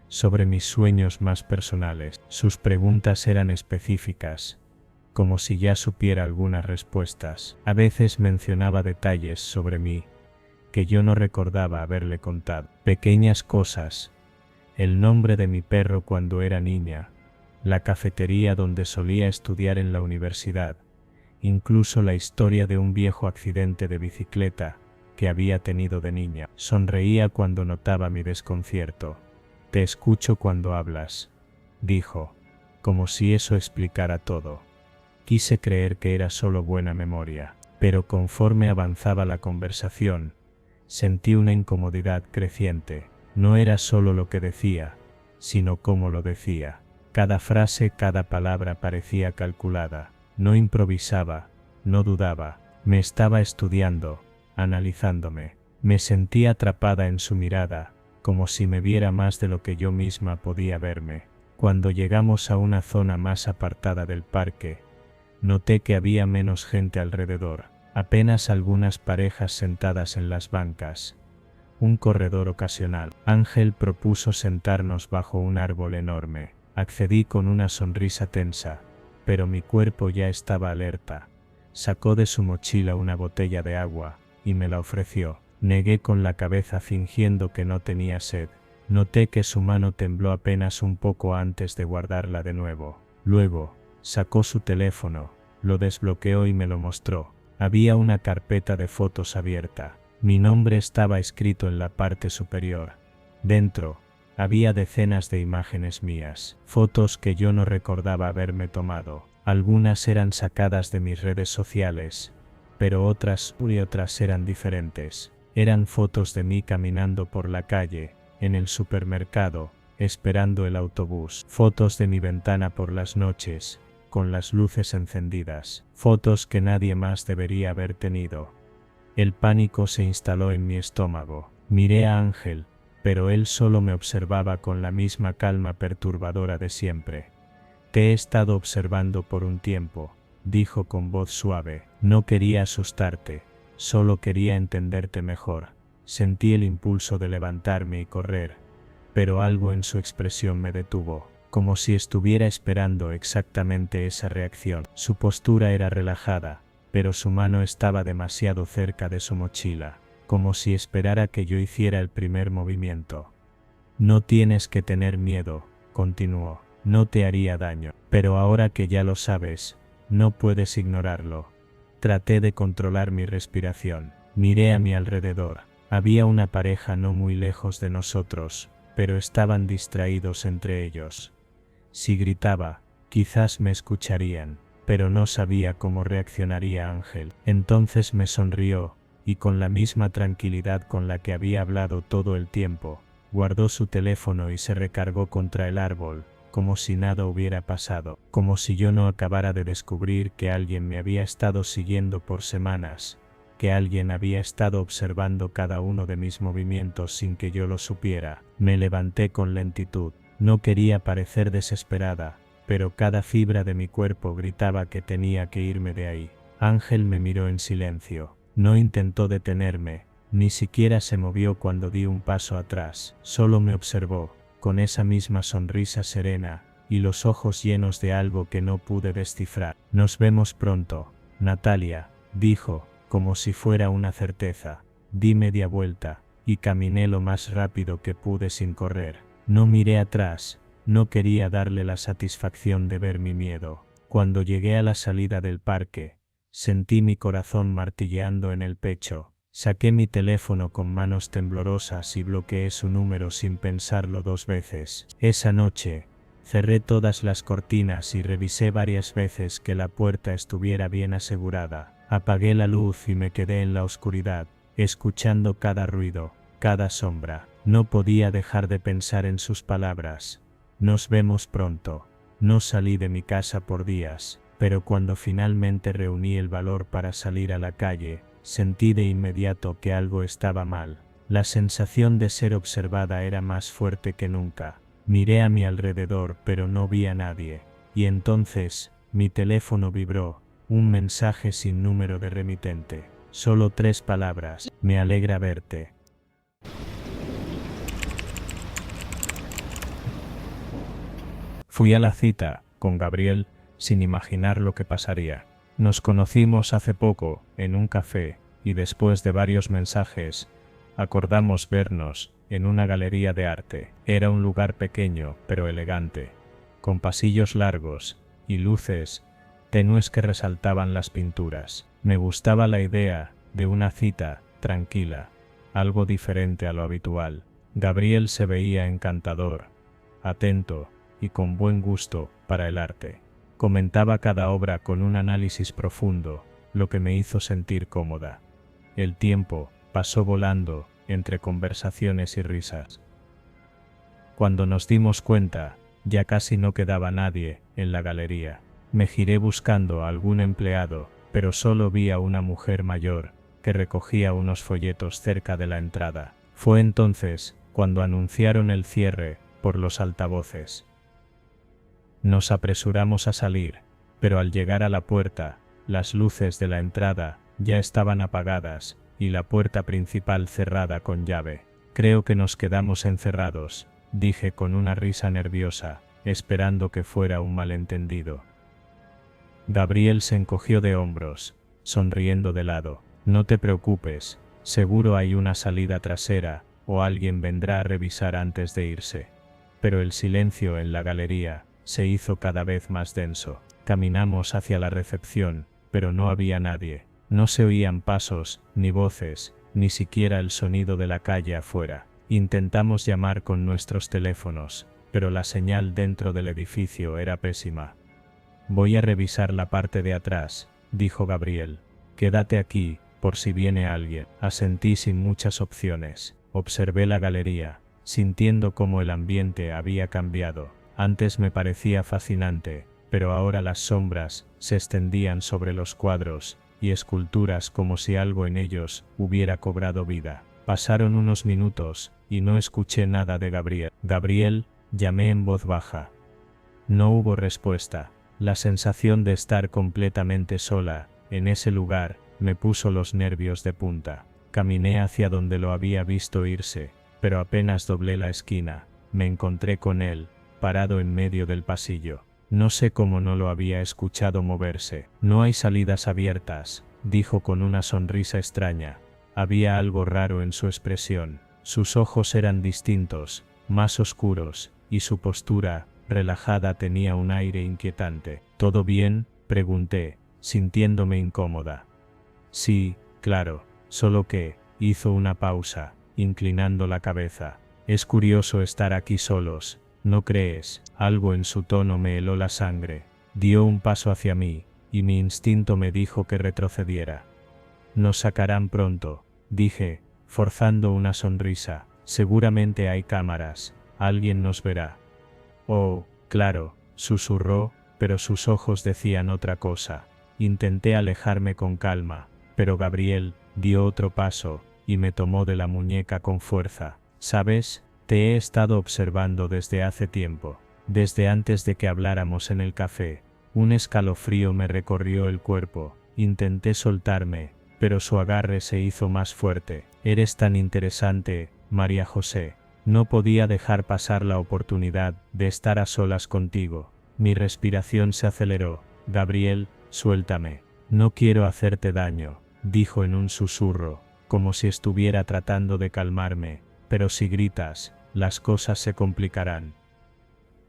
sobre mis sueños más personales. Sus preguntas eran específicas, como si ya supiera algunas respuestas. A veces mencionaba detalles sobre mí que yo no recordaba haberle contado. Pequeñas cosas, el nombre de mi perro cuando era niña, la cafetería donde solía estudiar en la universidad, incluso la historia de un viejo accidente de bicicleta que había tenido de niña. Sonreía cuando notaba mi desconcierto. Te escucho cuando hablas, dijo, como si eso explicara todo. Quise creer que era solo buena memoria, pero conforme avanzaba la conversación, sentí una incomodidad creciente. No era solo lo que decía, sino cómo lo decía. Cada frase, cada palabra parecía calculada. No improvisaba, no dudaba, me estaba estudiando, analizándome. Me sentía atrapada en su mirada, como si me viera más de lo que yo misma podía verme. Cuando llegamos a una zona más apartada del parque, noté que había menos gente alrededor, apenas algunas parejas sentadas en las bancas. Un corredor ocasional. Ángel propuso sentarnos bajo un árbol enorme. Accedí con una sonrisa tensa, pero mi cuerpo ya estaba alerta. Sacó de su mochila una botella de agua y me la ofreció. Negué con la cabeza fingiendo que no tenía sed. Noté que su mano tembló apenas un poco antes de guardarla de nuevo. Luego, sacó su teléfono, lo desbloqueó y me lo mostró. Había una carpeta de fotos abierta. Mi nombre estaba escrito en la parte superior. Dentro, había decenas de imágenes mías, fotos que yo no recordaba haberme tomado. Algunas eran sacadas de mis redes sociales, pero otras eran diferentes. Eran fotos de mí caminando por la calle, en el supermercado, esperando el autobús. Fotos de mi ventana por las noches, con las luces encendidas. Fotos que nadie más debería haber tenido. El pánico se instaló en mi estómago. Miré a Ángel, pero él solo me observaba con la misma calma perturbadora de siempre. Te he estado observando por un tiempo, dijo con voz suave. No quería asustarte, solo quería entenderte mejor. Sentí el impulso de levantarme y correr, pero algo en su expresión me detuvo, como si estuviera esperando exactamente esa reacción. Su postura era relajada, pero su mano estaba demasiado cerca de su mochila, como si esperara que yo hiciera el primer movimiento. No tienes que tener miedo, continuó, no te haría daño, pero ahora que ya lo sabes, no puedes ignorarlo. Traté de controlar mi respiración, miré a mi alrededor, había una pareja no muy lejos de nosotros, pero estaban distraídos entre ellos. Si gritaba, quizás me escucharían, pero no sabía cómo reaccionaría Ángel. Entonces me sonrió, y con la misma tranquilidad con la que había hablado todo el tiempo, guardó su teléfono y se recargó contra el árbol, como si nada hubiera pasado, como si yo no acabara de descubrir que alguien me había estado siguiendo por semanas, que alguien había estado observando cada uno de mis movimientos sin que yo lo supiera. Me levanté con lentitud, no quería parecer desesperada, pero cada fibra de mi cuerpo gritaba que tenía que irme de ahí. Ángel me miró en silencio, no intentó detenerme, ni siquiera se movió cuando di un paso atrás, solo me observó, con esa misma sonrisa serena, y los ojos llenos de algo que no pude descifrar. Nos vemos pronto, Natalia, dijo, como si fuera una certeza. Di media vuelta, y caminé lo más rápido que pude sin correr. No miré atrás, no quería darle la satisfacción de ver mi miedo. Cuando llegué a la salida del parque, sentí mi corazón martilleando en el pecho. Saqué mi teléfono con manos temblorosas y bloqueé su número sin pensarlo 2 veces. Esa noche, cerré todas las cortinas y revisé varias veces que la puerta estuviera bien asegurada. Apagué la luz y me quedé en la oscuridad, escuchando cada ruido, cada sombra. No podía dejar de pensar en sus palabras. Nos vemos pronto. No salí de mi casa por días, pero cuando finalmente reuní el valor para salir a la calle, sentí de inmediato que algo estaba mal. La sensación de ser observada era más fuerte que nunca. Miré a mi alrededor pero no vi a nadie. Y entonces, mi teléfono vibró, un mensaje sin número de remitente. Solo 3 palabras: me alegra verte. Fui a la cita con Gabriel sin imaginar lo que pasaría. Nos conocimos hace poco en un café y después de varios mensajes, acordamos vernos en una galería de arte. Era un lugar pequeño pero elegante, con pasillos largos y luces tenues que resaltaban las pinturas. Me gustaba la idea de una cita tranquila, algo diferente a lo habitual. Gabriel se veía encantador, atento y con buen gusto para el arte. Comentaba cada obra con un análisis profundo, lo que me hizo sentir cómoda. El tiempo pasó volando entre conversaciones y risas. Cuando nos dimos cuenta, ya casi no quedaba nadie en la galería. Me giré buscando a algún empleado, pero solo vi a una mujer mayor que recogía unos folletos cerca de la entrada. Fue entonces cuando anunciaron el cierre por los altavoces. Nos apresuramos a salir, pero al llegar a la puerta, las luces de la entrada ya estaban apagadas y la puerta principal cerrada con llave. Creo que nos quedamos encerrados, dije con una risa nerviosa, esperando que fuera un malentendido. Gabriel se encogió de hombros, sonriendo de lado. No te preocupes, seguro hay una salida trasera, o alguien vendrá a revisar antes de irse. Pero el silencio en la galería se hizo cada vez más denso. Caminamos hacia la recepción, pero no había nadie. No se oían pasos, ni voces, ni siquiera el sonido de la calle afuera. Intentamos llamar con nuestros teléfonos, pero la señal dentro del edificio era pésima. Voy a revisar la parte de atrás, dijo Gabriel. Quédate aquí, por si viene alguien. Asentí sin muchas opciones. Observé la galería, sintiendo cómo el ambiente había cambiado. Antes me parecía fascinante, pero ahora las sombras se extendían sobre los cuadros y esculturas como si algo en ellos hubiera cobrado vida. Pasaron unos minutos y no escuché nada de Gabriel. Gabriel, llamé en voz baja. No hubo respuesta. La sensación de estar completamente sola en ese lugar me puso los nervios de punta. Caminé hacia donde lo había visto irse, pero apenas doblé la esquina, me encontré con él, parado en medio del pasillo. No sé cómo no lo había escuchado moverse. No hay salidas abiertas, dijo con una sonrisa extraña. Había algo raro en su expresión. Sus ojos eran distintos, más oscuros, y su postura, relajada, tenía un aire inquietante. ¿Todo bien?, pregunté, sintiéndome incómoda. Sí, claro, solo que, hizo una pausa, inclinando la cabeza. Es curioso estar aquí solos, ¿no crees? Algo en su tono me heló la sangre. Dio un paso hacia mí, y mi instinto me dijo que retrocediera. Nos sacarán pronto, dije, forzando una sonrisa. Seguramente hay cámaras, alguien nos verá. Oh, claro, susurró, pero sus ojos decían otra cosa. Intenté alejarme con calma, pero Gabriel dio otro paso, y me tomó de la muñeca con fuerza. ¿Sabes? Te he estado observando desde hace tiempo, desde antes de que habláramos en el café. Un escalofrío me recorrió el cuerpo, intenté soltarme, pero su agarre se hizo más fuerte. Eres tan interesante, María José. No podía dejar pasar la oportunidad de estar a solas contigo. Mi respiración se aceleró. Gabriel, suéltame. No quiero hacerte daño, dijo en un susurro, como si estuviera tratando de calmarme, pero si gritas, las cosas se complicarán.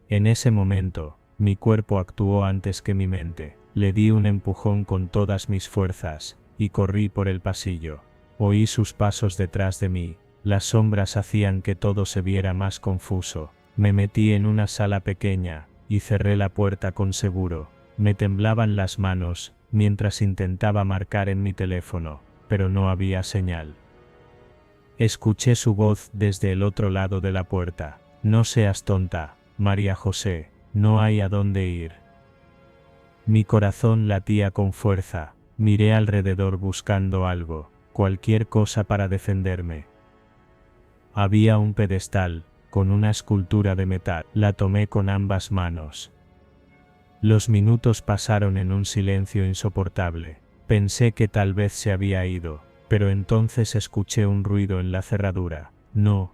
En ese momento, mi cuerpo actuó antes que mi mente. Le di un empujón con todas mis fuerzas, y corrí por el pasillo. Oí sus pasos detrás de mí. Las sombras hacían que todo se viera más confuso. Me metí en una sala pequeña, y cerré la puerta con seguro. Me temblaban las manos, mientras intentaba marcar en mi teléfono, pero no había señal. Escuché su voz desde el otro lado de la puerta. No seas tonta, María José, no hay a dónde ir. Mi corazón latía con fuerza. Miré alrededor buscando algo, cualquier cosa para defenderme. Había un pedestal, con una escultura de metal. La tomé con ambas manos. Los minutos pasaron en un silencio insoportable. Pensé que tal vez se había ido, pero entonces escuché un ruido en la cerradura. No.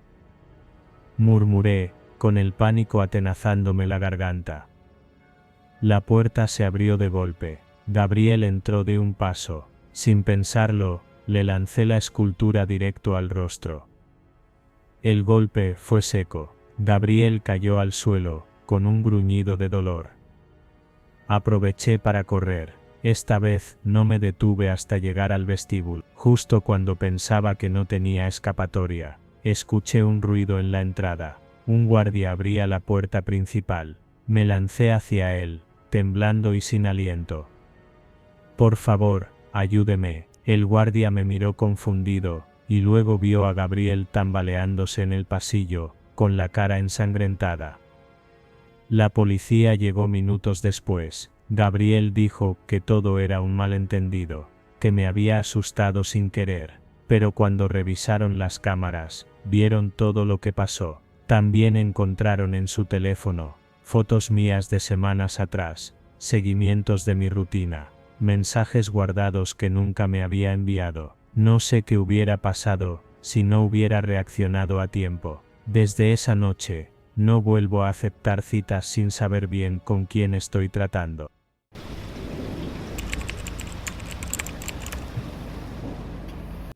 Murmuré, con el pánico atenazándome la garganta. La puerta se abrió de golpe. Gabriel entró de un paso. Sin pensarlo, le lancé la escultura directo al rostro. El golpe fue seco. Gabriel cayó al suelo, con un gruñido de dolor. Aproveché para correr. Esta vez no me detuve hasta llegar al vestíbulo. Justo cuando pensaba que no tenía escapatoria, escuché un ruido en la entrada. Un guardia abría la puerta principal. Me lancé hacia él, temblando y sin aliento. Por favor, ayúdeme. El guardia me miró confundido, y luego vio a Gabriel tambaleándose en el pasillo, con la cara ensangrentada. La policía llegó minutos después. Gabriel dijo que todo era un malentendido, que me había asustado sin querer, pero cuando revisaron las cámaras, vieron todo lo que pasó. También encontraron en su teléfono fotos mías de semanas atrás, seguimientos de mi rutina, mensajes guardados que nunca me había enviado. No sé qué hubiera pasado si no hubiera reaccionado a tiempo. Desde esa noche, no vuelvo a aceptar citas sin saber bien con quién estoy tratando.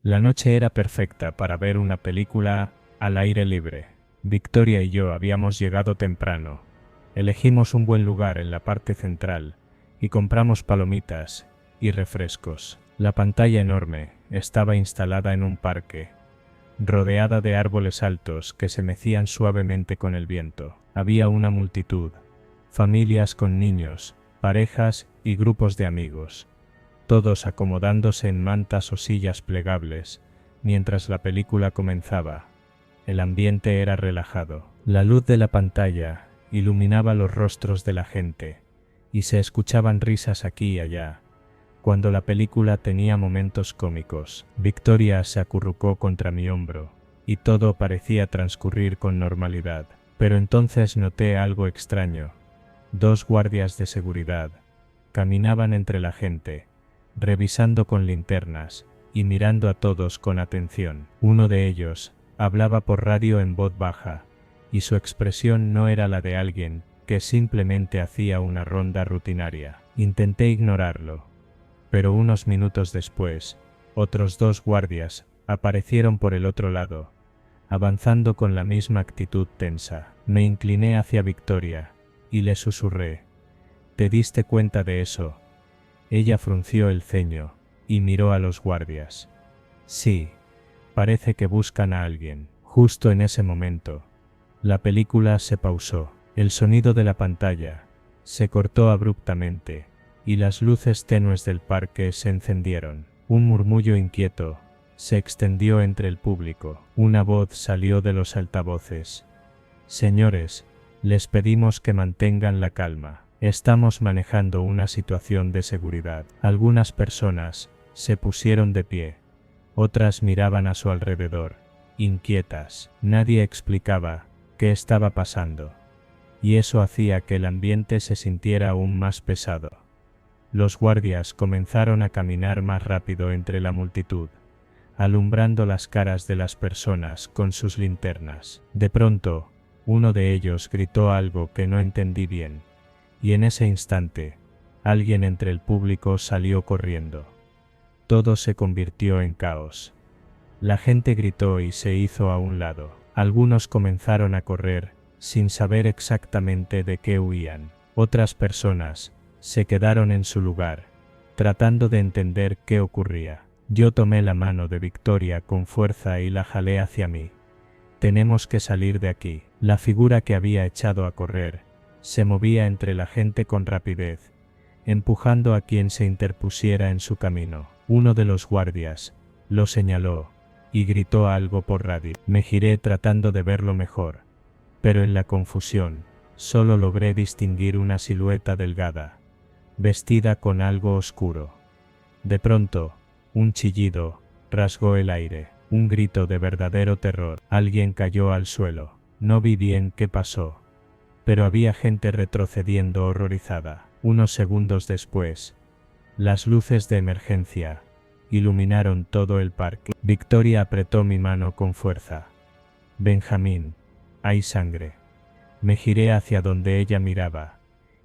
La noche era perfecta para ver una película al aire libre. Victoria y yo habíamos llegado temprano. Elegimos un buen lugar en la parte central y compramos palomitas y refrescos. La pantalla enorme estaba instalada en un parque, rodeada de árboles altos que se mecían suavemente con el viento. Había una multitud, familias con niños, parejas y grupos de amigos. todos acomodándose en mantas o sillas plegables, mientras la película comenzaba. El ambiente era relajado. La luz de la pantalla iluminaba los rostros de la gente, y se escuchaban risas aquí y allá. Cuando la película tenía momentos cómicos, Victoria se acurrucó contra mi hombro, y todo parecía transcurrir con normalidad. Pero entonces noté algo extraño. 2 guardias de seguridad caminaban entre la gente, revisando con linternas y mirando a todos con atención. Uno de ellos hablaba por radio en voz baja, y su expresión no era la de alguien que simplemente hacía una ronda rutinaria. Intenté ignorarlo, pero unos minutos después, otros 2 guardias aparecieron por el otro lado, avanzando con la misma actitud tensa. Me incliné hacia Victoria y le susurré: ¿te diste cuenta de eso? Ella frunció el ceño y miró a los guardias. Sí, parece que buscan a alguien. Justo en ese momento, la película se pausó. El sonido de la pantalla se cortó abruptamente y las luces tenues del parque se encendieron. Un murmullo inquieto se extendió entre el público. Una voz salió de los altavoces: señores, les pedimos que mantengan la calma. Estamos manejando una situación de seguridad. Algunas personas se pusieron de pie. Otras miraban a su alrededor, inquietas. Nadie explicaba qué estaba pasando, y eso hacía que el ambiente se sintiera aún más pesado. Los guardias comenzaron a caminar más rápido entre la multitud, alumbrando las caras de las personas con sus linternas. De pronto, uno de ellos gritó algo que no entendí bien, y en ese instante, alguien entre el público salió corriendo. Todo se convirtió en caos. La gente gritó y se hizo a un lado. Algunos comenzaron a correr, sin saber exactamente de qué huían. Otras personas se quedaron en su lugar, tratando de entender qué ocurría. Yo tomé la mano de Victoria con fuerza y la jalé hacia mí. Tenemos que salir de aquí. La figura que había echado a correr se movía entre la gente con rapidez, empujando a quien se interpusiera en su camino. Uno de los guardias lo señaló y gritó algo por radio. Me giré tratando de verlo mejor, pero en la confusión solo logré distinguir una silueta delgada, vestida con algo oscuro. De pronto, un chillido rasgó el aire, un grito de verdadero terror. Alguien cayó al suelo. No vi bien qué pasó, pero había gente retrocediendo horrorizada. Unos segundos después, las luces de emergencia iluminaron todo el parque. Victoria apretó mi mano con fuerza. Benjamín, hay sangre. Me giré hacia donde ella miraba,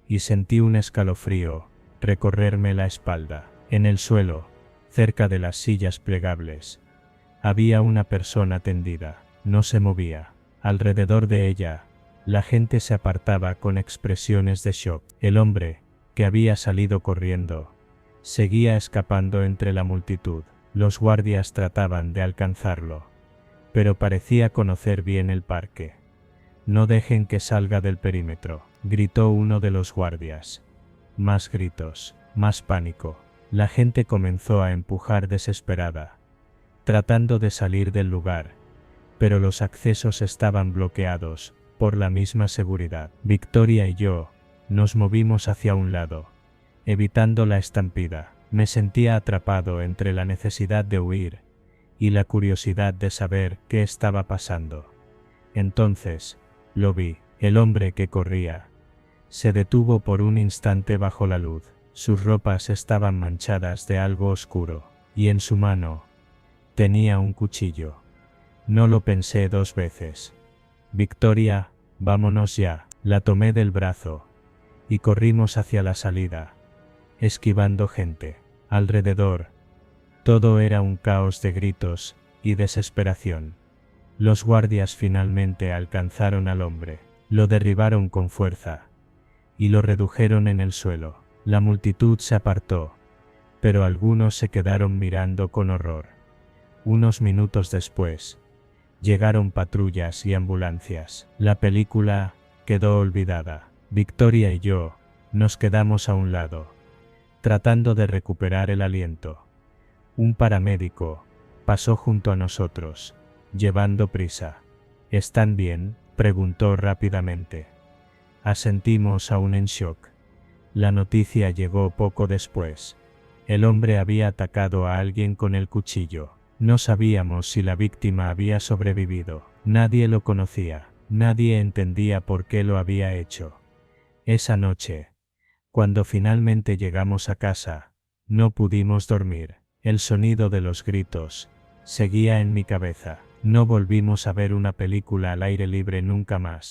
y sentí un escalofrío recorrerme la espalda. En el suelo, cerca de las sillas plegables, había una persona tendida. No se movía. Alrededor de ella, la gente se apartaba con expresiones de shock. El hombre, que había salido corriendo, seguía escapando entre la multitud. Los guardias trataban de alcanzarlo, pero parecía conocer bien el parque. No dejen que salga del perímetro, gritó uno de los guardias. Más gritos, más pánico. La gente comenzó a empujar desesperada, tratando de salir del lugar, pero los accesos estaban bloqueados por la misma seguridad. Victoria y yo nos movimos hacia un lado, evitando la estampida. Me sentía atrapado entre la necesidad de huir y la curiosidad de saber qué estaba pasando. Entonces, lo vi. El hombre que corría se detuvo por un instante bajo la luz. Sus ropas estaban manchadas de algo oscuro, y en su mano tenía un cuchillo. No lo pensé 2 veces. Victoria, vámonos ya. La tomé del brazo y corrimos hacia la salida, esquivando gente. Alrededor, todo era un caos de gritos y desesperación. Los guardias finalmente alcanzaron al hombre, lo derribaron con fuerza y lo redujeron en el suelo. La multitud se apartó, pero algunos se quedaron mirando con horror. Unos minutos después, llegaron patrullas y ambulancias. La película quedó olvidada. Victoria y yo nos quedamos a un lado, tratando de recuperar el aliento. Un paramédico pasó junto a nosotros, llevando prisa. ¿Están bien?, preguntó rápidamente. Asentimos aún en shock. La noticia llegó poco después. El hombre había atacado a alguien con el cuchillo. No sabíamos si la víctima había sobrevivido. Nadie lo conocía. Nadie entendía por qué lo había hecho. Esa noche, cuando finalmente llegamos a casa, no pudimos dormir. El sonido de los gritos seguía en mi cabeza. No volvimos a ver una película al aire libre nunca más.